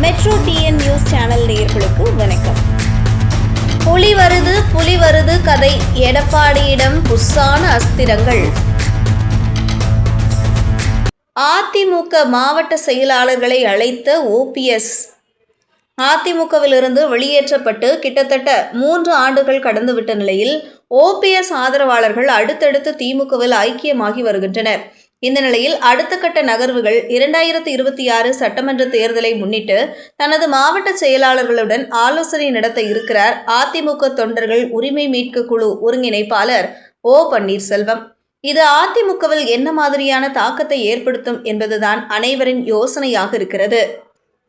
Metro TN news channel நேயர்களுக்கு வணக்கம். புலி வருது கதை எடப்பாடியிடம் புஸ்ஸான அஸ்திரங்கள். அதிமுக மாவட்ட செயலாளர்களை அழைத்த ஓபிஎஸ். அதிமுகவிலிருந்து வெளியேற்றப்பட்டு கிட்டத்தட்ட 3 ஆண்டுகள் கடந்துவிட்ட நிலையில் ஓபிஎஸ் ஆதரவாளர்கள் அடுத்தடுத்து திமுகவில் ஐக்கியமாகி வருகின்றனர். இந்த நிலையில் அடுத்த கட்ட நகர்வுகள் 2026 சட்டமன்ற தேர்தலை முன்னிட்டு தனது மாவட்ட செயலாளர்களுடன் ஆலோசனை நடத்த இருக்கிறார் அதிமுக தொண்டர்கள் உரிமை மீட்பு குழு ஒருங்கிணைப்பாளர் ஓ பன்னீர்செல்வம். இது அதிமுகவில் என்ன மாதிரியான தாக்கத்தை ஏற்படுத்தும் என்பதுதான் அனைவரின் யோசனையாக இருக்கிறது.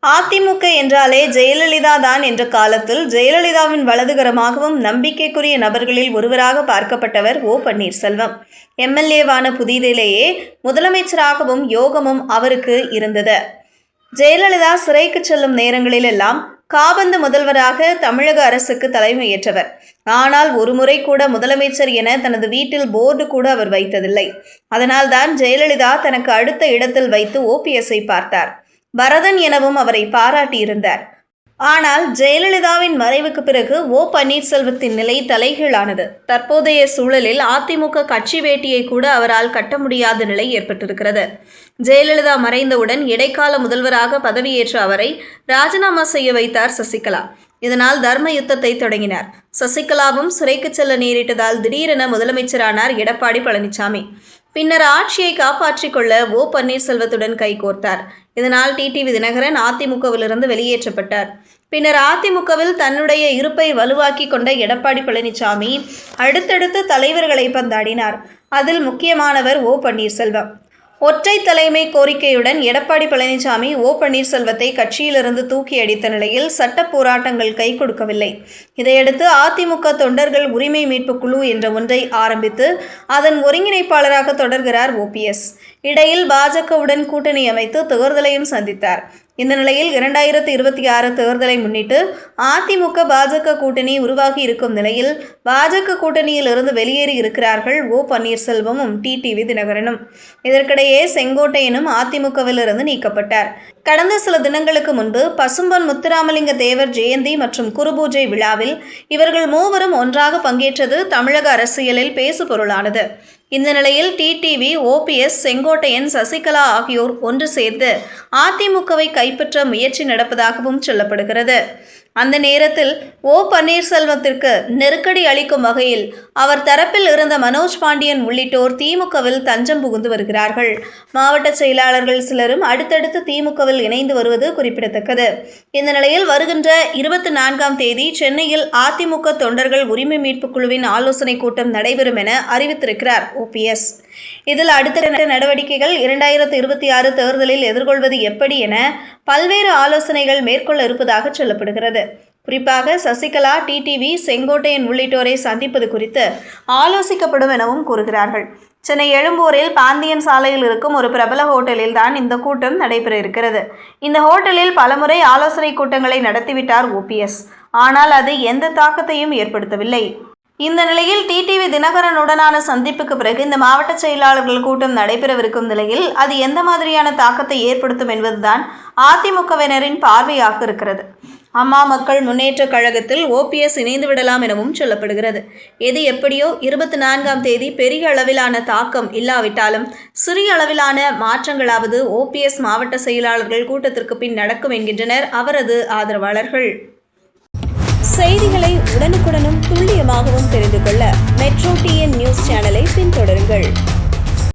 அதிமுக என்றாலே ஜெயலலிதா தான் என்ற காலத்தில் ஜெயலலிதாவின் வலதுகரமாகவும் நம்பிக்கைக்குரிய நபர்களில் ஒருவராக பார்க்கப்பட்டவர் ஓ பன்னீர்செல்வம். எம்எல்ஏவான புதிதிலேயே முதலமைச்சராகவும் யோகமும் அவருக்கு இருந்தது. ஜெயலலிதா சிறைக்கு செல்லும் நேரங்களிலெல்லாம் காபந்து முதல்வராக தமிழக அரசுக்கு தலைமையேற்றவர். ஆனால் ஒருமுறை கூட முதலமைச்சர் என தனது வீட்டில் போர்டு கூட அவர் வைத்ததில்லை. அதனால்தான் ஜெயலலிதா தனக்கு அடுத்த இடத்தில் வைத்து ஓபிஎஸ்ஐ பார்த்தார். பரதன் எனவும் அவரை பாராட்டியிருந்தார். ஆனால் ஜெயலலிதாவின் மறைவுக்கு பிறகு ஓ பன்னீர்செல்வத்தின் நிலை தலைகீழானது. தற்போதைய சூழலில் அதிமுக கட்சி வேட்டியை கூட அவரால் கட்ட முடியாத நிலை ஏற்பட்டிருக்கிறது. ஜெயலலிதா மறைந்தவுடன் இடைக்கால முதல்வராக பதவியேற்ற அவரை ராஜினாமா செய்ய வைத்தார் சசிகலா. இதனால் தர்ம யுத்தத்தை தொடங்கினார். சசிகலாவும் சிறைக்கு செல்ல நேரிட்டதால் திடீரென முதலமைச்சரானார் எடப்பாடி பழனிசாமி. பின்னர் ஆட்சியை காப்பாற்றிக் கொள்ள ஓ பன்னீர்செல்வத்துடன் கைகோர்த்தார். இதனால் டிடிவி தினகரன் அதிமுகவிலிருந்து வெளியேற்றப்பட்டார். பின்னர் அதிமுகவில் தன்னுடைய இருப்பை வலுவாக்கி கொண்ட எடப்பாடி பழனிசாமி அடுத்தடுத்து தலைவர்களை பந்தாடினார். அதில் முக்கியமானவர் ஓ பன்னீர்செல்வம். ஒற்றை தலைமை கோரிக்கையுடன் எடப்பாடி பழனிசாமி ஓ பன்னீர்செல்வத்தை கட்சியிலிருந்து தூக்கி அடித்த நிலையில் சட்ட போராட்டங்கள் கை கொடுக்கவில்லை. இதையடுத்து அதிமுக தொண்டர்கள் உரிமை மீட்பு குழு என்ற ஒன்றை ஆரம்பித்து அதன் ஒருங்கிணைப்பாளராக தொடர்கிறார் ஓபிஎஸ். இடையில் பாஜகவுடன் கூட்டணி அமைத்து தேர்தலையும் சந்தித்தார். இந்த நிலையில் 2026 தேர்தலை முன்னிட்டு அதிமுக பாஜக கூட்டணி உருவாகி இருக்கும் நிலையில் பாஜக கூட்டணியில் இருந்து வெளியேறி இருக்கிறார்கள் ஓ பன்னீர்செல்வமும் டிடிவி தினகரனும். இதற்கிடையே செங்கோட்டையனும் அதிமுகவிலிருந்து நீக்கப்பட்டார். கடந்த சில தினங்களுக்கு முன்பு பசும்பொன் முத்துராமலிங்க தேவர் ஜெயந்தி மற்றும் குருபூஜை விழாவில் இவர்கள் மூவரும் ஒன்றாக பங்கேற்றது தமிழக அரசியலில் பேசுபொருளானது. இந்த நிலையில் டிடிவி, ஓபிஎஸ், செங்கோட்டையன், சசிகலா ஆகியோர் ஒன்று சேர்ந்து அதிமுகவை கைப்பற்ற முயற்சி நடப்பதாகவும் சொல்லப்படுகிறது. அந்த நேரத்தில் ஓ பன்னீர்செல்வத்திற்கு நெருக்கடி அளிக்கும் வகையில் அவர் தரப்பில் இருந்த மனோஜ் பாண்டியன் உள்ளிட்டோர் திமுகவில் தஞ்சம் புகுந்து வருகிறார்கள். மாவட்ட செயலாளர்கள் சிலரும் அடுத்தடுத்து திமுகவில் இணைந்து வருவது குறிப்பிடத்தக்கது. இந்த நிலையில் வருகின்ற 24ஆம் தேதி சென்னையில் அதிமுக தொண்டர்கள் உரிமை மீட்பு குழுவின் ஆலோசனை கூட்டம் நடைபெறும் என அறிவித்திருக்கிறார் ஓபிஎஸ். இதில் அடுத்த நடவடிக்கைகள் 2026 தேர்தலில் எதிர்கொள்வது எப்படி என பல்வேறு ஆலோசனைகள் மேற்கொள்ள இருப்பதாக சொல்லப்படுகிறது. குறிப்பாக சசிகலா, டிடிவி, செங்கோட்டையன் உள்ளிட்டோரை சந்திப்பது குறித்து ஆலோசிக்கப்படும் எனவும் கூறுகிறார்கள். சென்னை எழும்பூரில் பாந்தியன் சாலையில் இருக்கும் ஒரு பிரபல ஹோட்டலில் தான் இந்த கூட்டம் நடைபெற இருக்கிறது. இந்த ஹோட்டலில் பலமுறை ஆலோசனை கூட்டங்களை நடத்திவிட்டார் ஓபிஎஸ். ஆனால் அது எந்த தாக்கத்தையும் ஏற்படுத்தவில்லை. இந்த நிலையில் டிடிவி தினகரனுடனான சந்திப்புக்கு பிறகு இந்த மாவட்ட செயலாளர்கள் கூட்டம் நடைபெறவிருக்கும் நிலையில் அது எந்த மாதிரியான தாக்கத்தை ஏற்படுத்தும் என்பதுதான் அதிமுகவினரின் பார்வையாக இருக்கிறது. அம்மா மக்கள் முன்னேற்ற கழகத்தில் ஓபிஎஸ் இணைந்து விடலாம் எனவும் சொல்லப்படுகிறது. எது எப்படியோ 24ஆம் தேதி பெரிய அளவிலான தாக்கம் இல்லாவிட்டாலும் சிறிய அளவிலான மாற்றங்களாவது ஓபிஎஸ் மாவட்ட செயலாளர்கள் கூட்டத்திற்கு பின் நடக்கும் என்கின்றனர் அவரது ஆதரவாளர்கள். செய்திகளை உடனுக்குடன்